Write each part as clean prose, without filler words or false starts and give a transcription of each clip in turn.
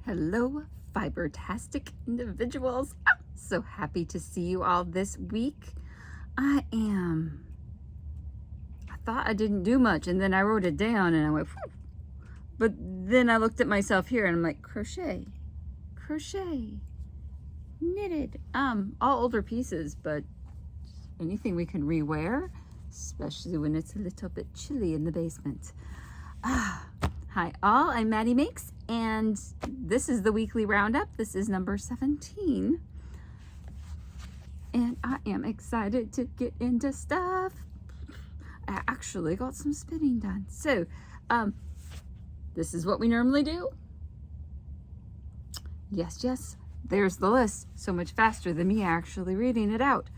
Hello, fibertastic individuals. So happy to see you all this week. I thought I didn't do much, and then I wrote it down and I went, whew. But then I looked at myself here and I'm like, crochet, knitted, all older pieces, but anything we can rewear, especially when it's a little bit chilly in the basement. Hi all, I'm Maddie Makes, and this is the weekly roundup. This is number 17, and I am excited to get into stuff. I actually got some spinning done. So this is what we normally do. Yes, there's the list. So much faster than me actually reading it out.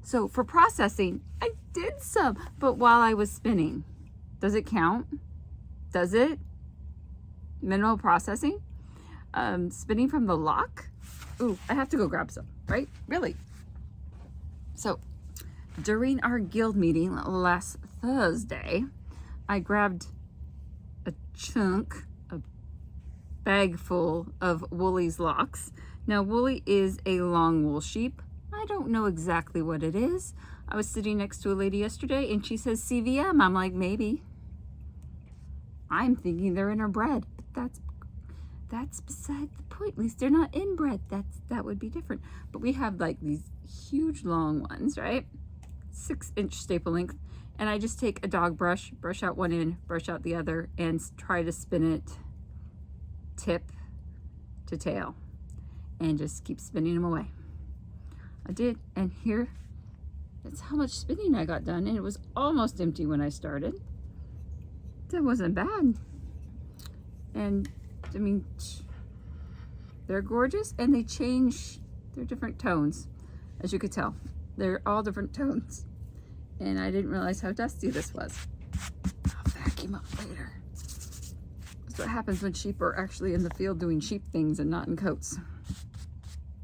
So for processing, I did some, but while I was spinning. Does it count? Does it? Minimal processing? Spinning from the lock? Ooh, I have to go grab some, right? Really? So during our guild meeting last Thursday, I grabbed a bag full of Woolies locks. Now, Woolly is a long wool sheep. I don't know exactly what it is. I was sitting next to a lady yesterday and she says CVM. I'm like, maybe. I'm thinking they're interbred, but that's beside the point. At least they're not inbred. That would be different. But we have like these huge long ones, right? 6-inch staple length. And I just take a dog brush out one end, brush out the other, and try to spin it tip to tail. And just keep spinning them away. I did, and here, that's how much spinning I got done. And it was almost empty when I started. That wasn't bad. And I mean, they're gorgeous, and they change. They're different tones, as you could tell. They're all different tones. And I didn't realize how dusty this was. I'll vacuum up later. That's what happens when sheep are actually in the field doing sheep things and not in coats.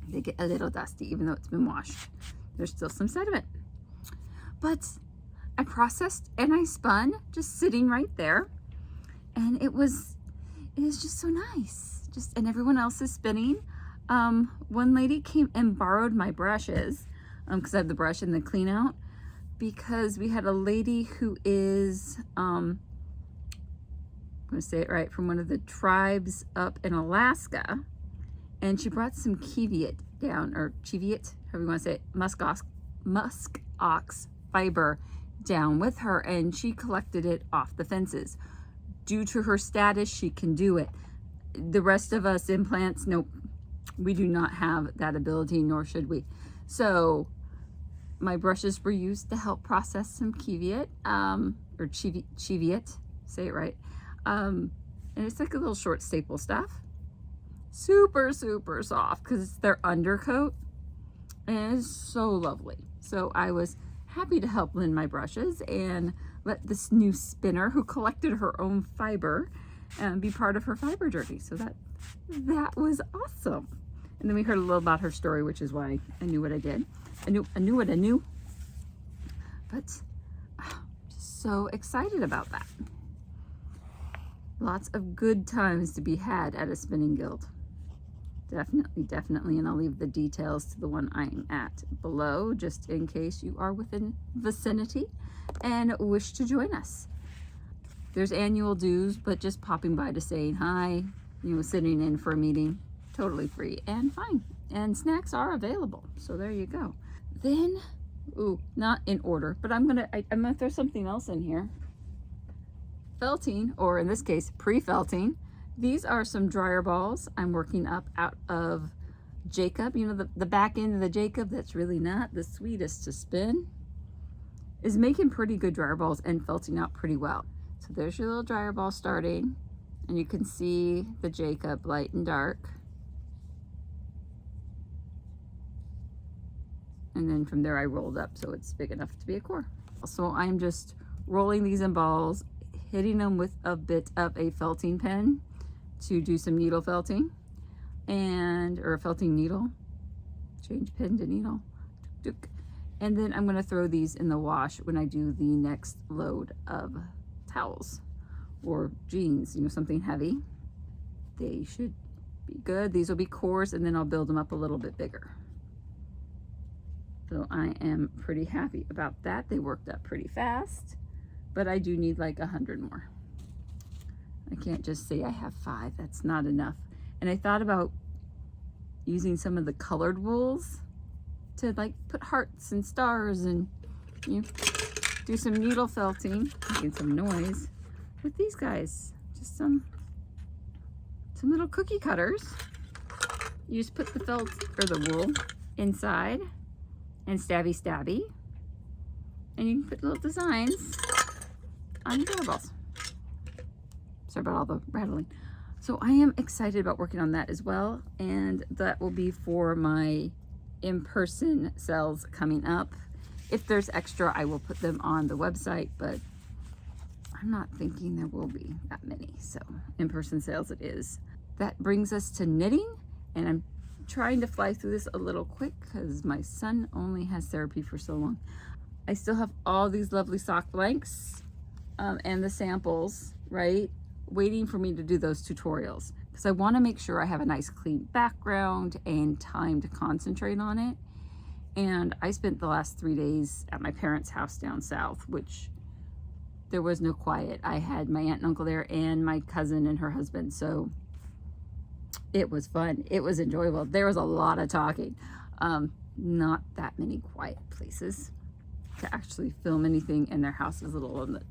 They get a little dusty, even though it's been washed. There's still some sediment. But I processed and I spun, just sitting right there. And it is just so nice. And everyone else is spinning. One lady came and borrowed my brushes, because I have the brush and the clean out, because we had a lady who is, I'm gonna say it right, from one of the tribes up in Alaska. And she brought some Cheviot down, or Cheviot, however you want to say it, musk ox fiber down with her, and she collected it off the fences. Due to her status, she can do it. The rest of us implants, nope, we do not have that ability, nor should we. So my brushes were used to help process some Cheviot, or Cheviot, say it right. And it's like a little short staple stuff. Super soft because it's their undercoat, and it's so lovely. So I was happy to help lend my brushes and let this new spinner who collected her own fiber be part of her fiber journey. So that was awesome. And then we heard a little about her story, which is why I knew what I did. I knew what I knew. But just so excited about that. Lots of good times to be had at a spinning guild. Definitely, and I'll leave the details to the one I'm at below, just in case you are within vicinity and wish to join us. There's annual dues, but just popping by to say hi, sitting in for a meeting, totally free and fine. And snacks are available, so there you go. Then, not in order, but I'm gonna throw something else in here. Felting, or in this case, pre-felting. These are some dryer balls I'm working up out of Jacob. The back end of the Jacob that's really not the sweetest to spin is making pretty good dryer balls and felting out pretty well. So there's your little dryer ball starting, and you can see the Jacob light and dark. And then from there I rolled up so it's big enough to be a core. So I'm just rolling these in balls, hitting them with a bit of a felting pen to do some needle felting, or a felting needle, change pen to needle, and then I'm going to throw these in the wash when I do the next load of towels or jeans, something heavy. They should be good. These will be cores, and then I'll build them up a little bit bigger. So I am pretty happy about that. They worked up pretty fast, but I do need like 100 more. I can't just say I have 5. That's not enough. And I thought about using some of the colored wools to like put hearts and stars and, you know, do some needle felting, making some noise with these guys. Just some little cookie cutters. You just put the felt or the wool inside and stabby, and you can put little designs on your doorbells. Sorry about all the rattling. So I am excited about working on that as well, and that will be for my in-person sales coming up. If there's extra, I will put them on the website, but I'm not thinking there will be that many. So in-person sales it is. That brings us to knitting, and I'm trying to fly through this a little quick because my son only has therapy for so long. I still have all these lovely sock blanks and the samples, right, waiting for me to do those tutorials, because I want to make sure I have a nice clean background and time to concentrate on it. And I spent the last 3 days at my parents' house down south, which there was no quiet. I had my aunt and uncle there and my cousin and her husband, so it was fun. It was enjoyable. There was a lot of talking. Not that many quiet places to actually film anything, and their house is a little on the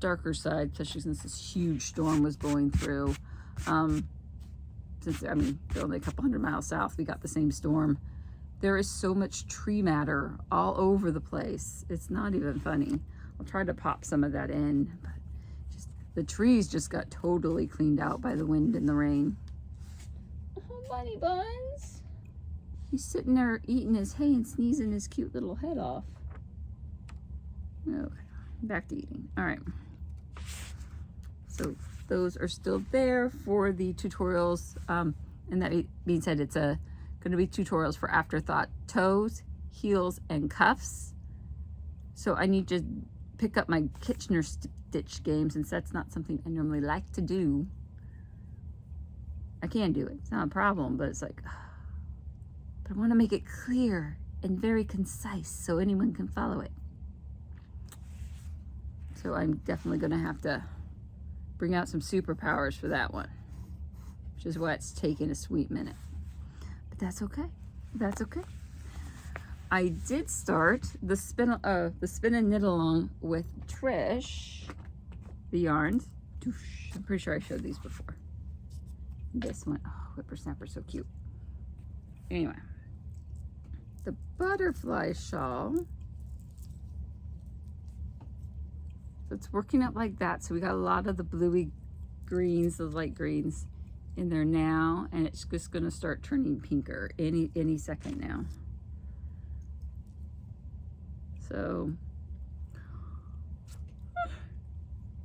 darker side, especially since this huge storm was blowing through. Since, I mean, they're only a couple 100 miles south, we got the same storm. There is so much tree matter all over the place. It's not even funny. I'll try to pop some of that in, but just the trees just got totally cleaned out by the wind and the rain. Oh, Bunny Buns. He's sitting there eating his hay and sneezing his cute little head off. Okay, back to eating. All right. So those are still there for the tutorials. And that being said, it's going to be tutorials for afterthought toes, heels, and cuffs. So I need to pick up my Kitchener stitch game, since that's not something I normally like to do. I can do it, it's not a problem, but it's like, but I want to make it clear and very concise so anyone can follow it. So I'm definitely going to have to bring out some superpowers for that one, which is why it's taking a sweet minute. But that's okay. That's okay. I did start the spin and knit along with Trish, the yarns. I'm pretty sure I showed these before. This one, oh, whippersnapper, so cute. Anyway, the butterfly shawl. So it's working out like that. So we got a lot of the bluey greens, the light greens in there now, and it's just going to start turning pinker any second now. So,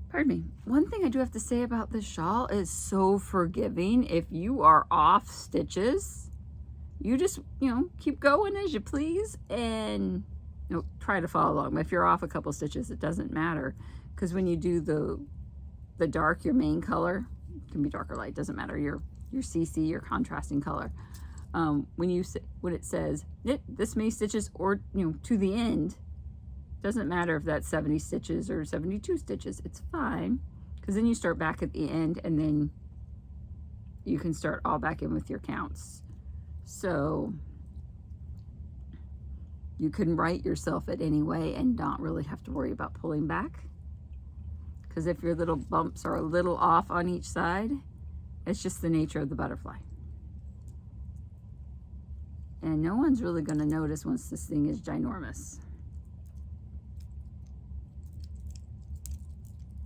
pardon me. One thing I do have to say about this shawl is so forgiving. If you are off stitches, you just, keep going as you please, and try to follow along. But if you're off a couple stitches, it doesn't matter, because when you do the dark, your main color, it can be dark or light, doesn't matter, your CC, your contrasting color. When it says knit this many stitches or to the end, doesn't matter if that's 70 stitches or 72 stitches, it's fine, because then you start back at the end and then you can start all back in with your counts. So you can write yourself it anyway and not really have to worry about pulling back, because if your little bumps are a little off on each side, it's just the nature of the butterfly. And no one's really going to notice once this thing is ginormous.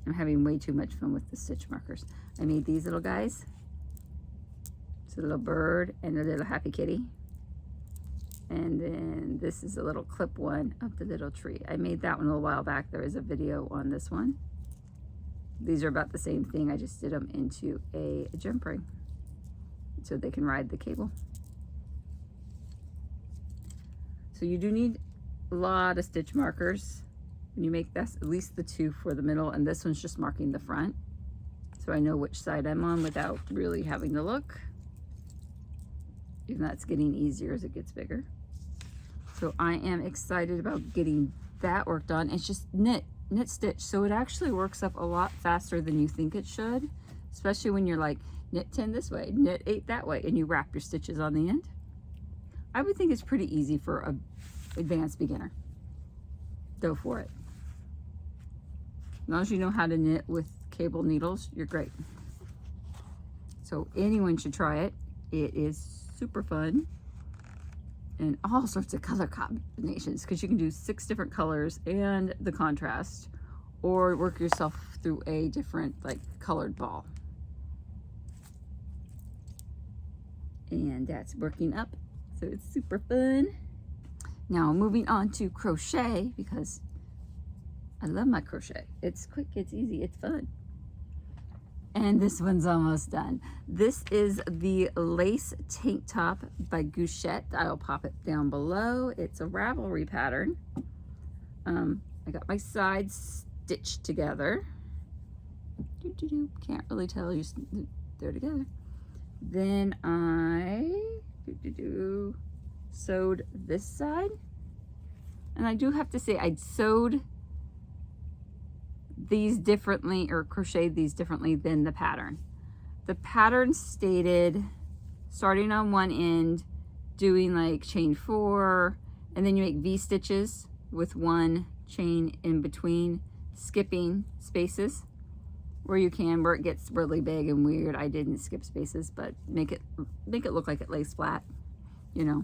I'm having way too much fun with the stitch markers. I made these little guys. It's a little bird and a little happy kitty. And then this is a little clip one of the little tree. I made that one a little while back. There is a video on this one. These are about the same thing. I just did them into a jump ring so they can ride the cable. So you do need a lot of stitch markers when you make this, at least the 2 for the middle, and this one's just marking the front, so I know which side I'm on without really having to look. even though it's getting easier as it gets bigger. So I am excited about getting that work done. It's just knit stitch, so it actually works up a lot faster than you think it should, especially when you're like knit 10 this way, knit 8 that way, and you wrap your stitches on the end. I would think it's pretty easy for a advanced beginner. Go for it. As long as you know how to knit with cable needles, you're great. So anyone should try it. It is super fun, and all sorts of color combinations, because you can do 6 different colors and the contrast, or work yourself through a different like colored ball. And that's working up, so it's super fun. Now moving on to crochet, because I love my crochet. It's quick, it's easy, it's fun. And this one's almost done. This is the lace tank top by Gu Chet. I'll pop it down below. It's a Ravelry pattern. I got my sides stitched together. Can't really tell, they're together. Then I sewed this side. And I do have to say, I sewed these differently, or crocheted these differently than the pattern. The pattern stated starting on one end, doing like chain 4, and then you make V stitches with 1 chain in between, skipping spaces where you can, where it gets really big and weird. I didn't skip spaces, but make it look like it lays flat, you know,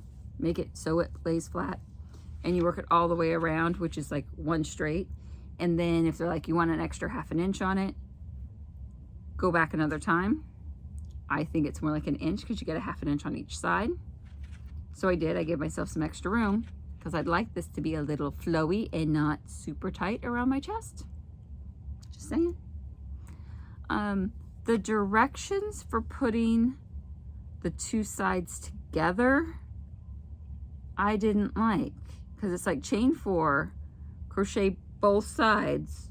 sew it lays flat, and you work it all the way around, which is like 1 straight. And then if they're like, you want an extra 1/2 inch on it, go back another time. I think it's more like 1 inch, because you get a 1/2 inch on each side. So I did, I gave myself some extra room, because I'd like this to be a little flowy and not super tight around my chest. Just saying. The directions for putting the 2 sides together, I didn't like, because it's like chain 4, crochet both sides,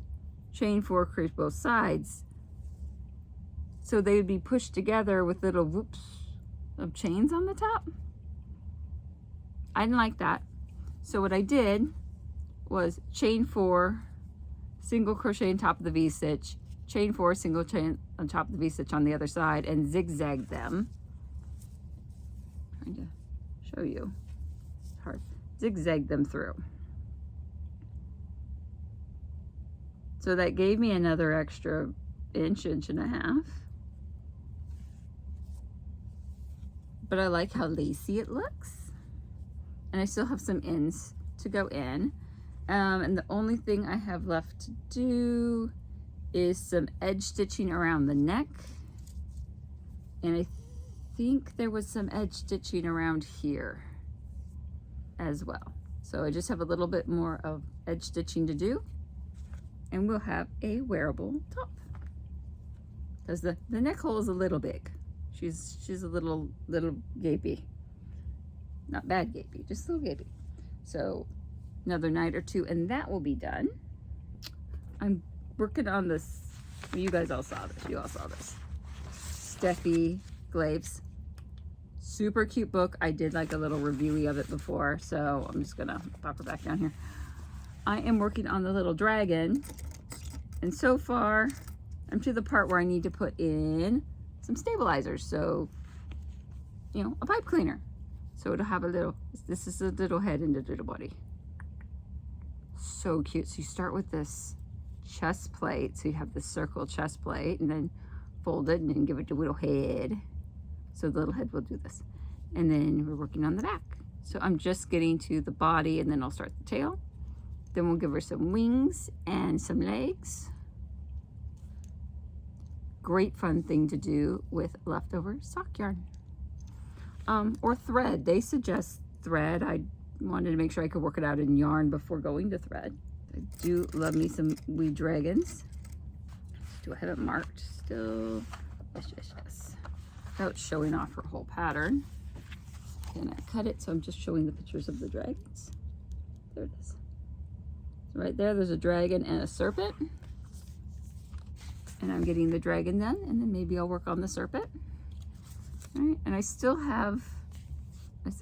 chain 4, crochet both sides, so they would be pushed together with little whoops of chains on the top. I didn't like that, so what I did was chain 4, single crochet on top of the V stitch, chain 4, single chain on top of the V stitch on the other side, and zigzag them. I'm trying to show you, it's hard. Zigzag them through. So that gave me another extra inch and a half. But I like how lacy it looks. And I still have some ends to go in. And the only thing I have left to do is some edge stitching around the neck. And I think there was some edge stitching around here as well. So I just have a little bit more of edge stitching to do, and we'll have a wearable top. Because the neck hole is a little big. She's a little gapey. Not bad gapey, just a little gapey. So another night or 2 and that will be done. I'm working on this. You guys all saw this. You all saw this. Steffi Glaves. Super cute book. I did like a little review of it before, so I'm just gonna pop her back down here. I am working on the little dragon, and so far I'm to the part where I need to put in some stabilizers, so you know, a pipe cleaner, so it'll have a little, this is a little head and a little body. So cute. So you start with this chest plate, so you have this circle chest plate, and then fold it and then give it a little head. So the little head will do this, and then we're working on the back. So I'm just getting to the body, and then I'll start the tail. Then we'll give her some wings and some legs. Great fun thing to do with leftover sock yarn. Or thread. They suggest thread. I wanted to make sure I could work it out in yarn before going to thread. I do love me some wee dragons. Do I have it marked still? Yes, yes, yes. Without showing off her whole pattern. And I cut it, so I'm just showing the pictures of the dragons. There it is. So right there's a dragon and a serpent. And I'm getting the dragon done, and then maybe I'll work on the serpent. All right, and I still have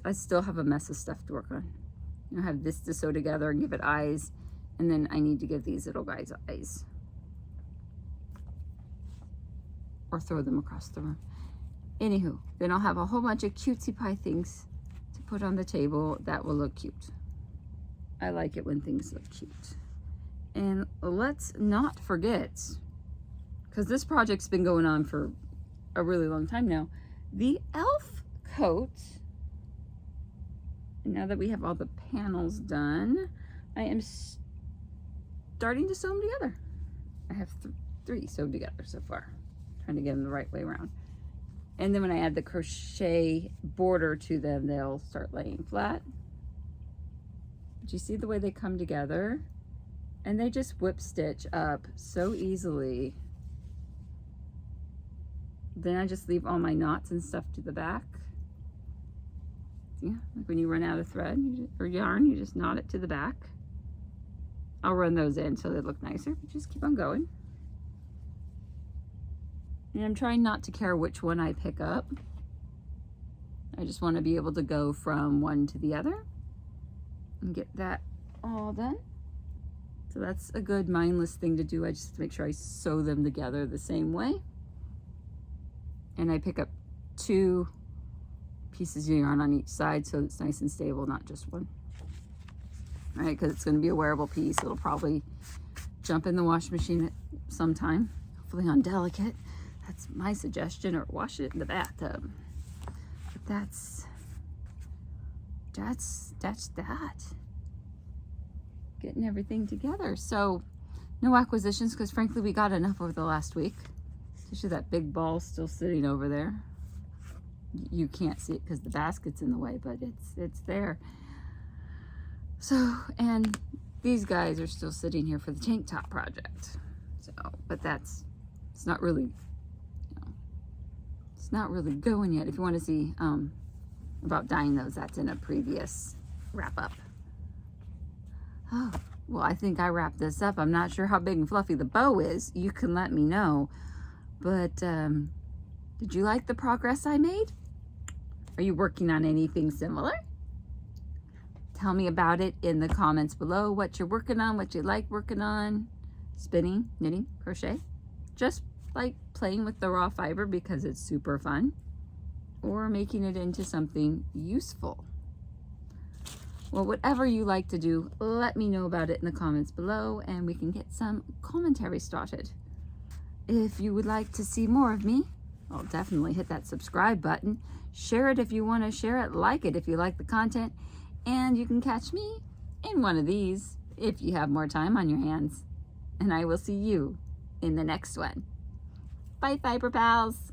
I still have a mess of stuff to work on. I have this to sew together and give it eyes, and then I need to give these little guys eyes. Or throw them across the room. Anywho, then I'll have a whole bunch of cutesy pie things to put on the table that will look cute. I like it when things look cute. And let's not forget, because this project's been going on for a really long time now, the elf coat. Now that we have all the panels done, I am starting to sew them together. I have three sewed together so far. Trying to get them the right way around. And then when I add the crochet border to them, they'll start laying flat. But you see the way they come together? And they just whip stitch up so easily. Then I just leave all my knots and stuff to the back. Yeah, like when you run out of thread or yarn, you just knot it to the back. I'll run those in so they look nicer, but just keep on going. And I'm trying not to care which one I pick up. I just want to be able to go from one to the other and get that all done. So that's a good mindless thing to do. I just make sure I sew them together the same way. And I pick up 2 pieces of yarn on each side so it's nice and stable, not just one. All right, because it's going to be a wearable piece. It'll probably jump in the wash machine at some time, hopefully on delicate. That's my suggestion, or wash it in the bathtub. But that's that. Getting everything together. So no acquisitions, because frankly we got enough over the last week. Especially that big ball still sitting over there. You can't see it because the basket's in the way, but it's there. So, and these guys are still sitting here for the tank top project. So, but it's not really, it's not really going yet. If you want to see about dyeing those, that's in a previous wrap up. Oh, well, I think I wrapped this up. I'm not sure how big and fluffy the bow is. You can let me know. But did you like the progress I made? Are you working on anything similar? Tell me about it in the comments below, what you're working on, what you like working on, spinning, knitting, crochet, just like playing with the raw fiber because it's super fun, or making it into something useful. Well, whatever you like to do, let me know about it in the comments below and we can get some commentary started. If you would like to see more of me, well, definitely hit that subscribe button. Share it if you want to share it. Like it if you like the content. And you can catch me in one of these if you have more time on your hands. And I will see you in the next one. Bye, Fiber Pals.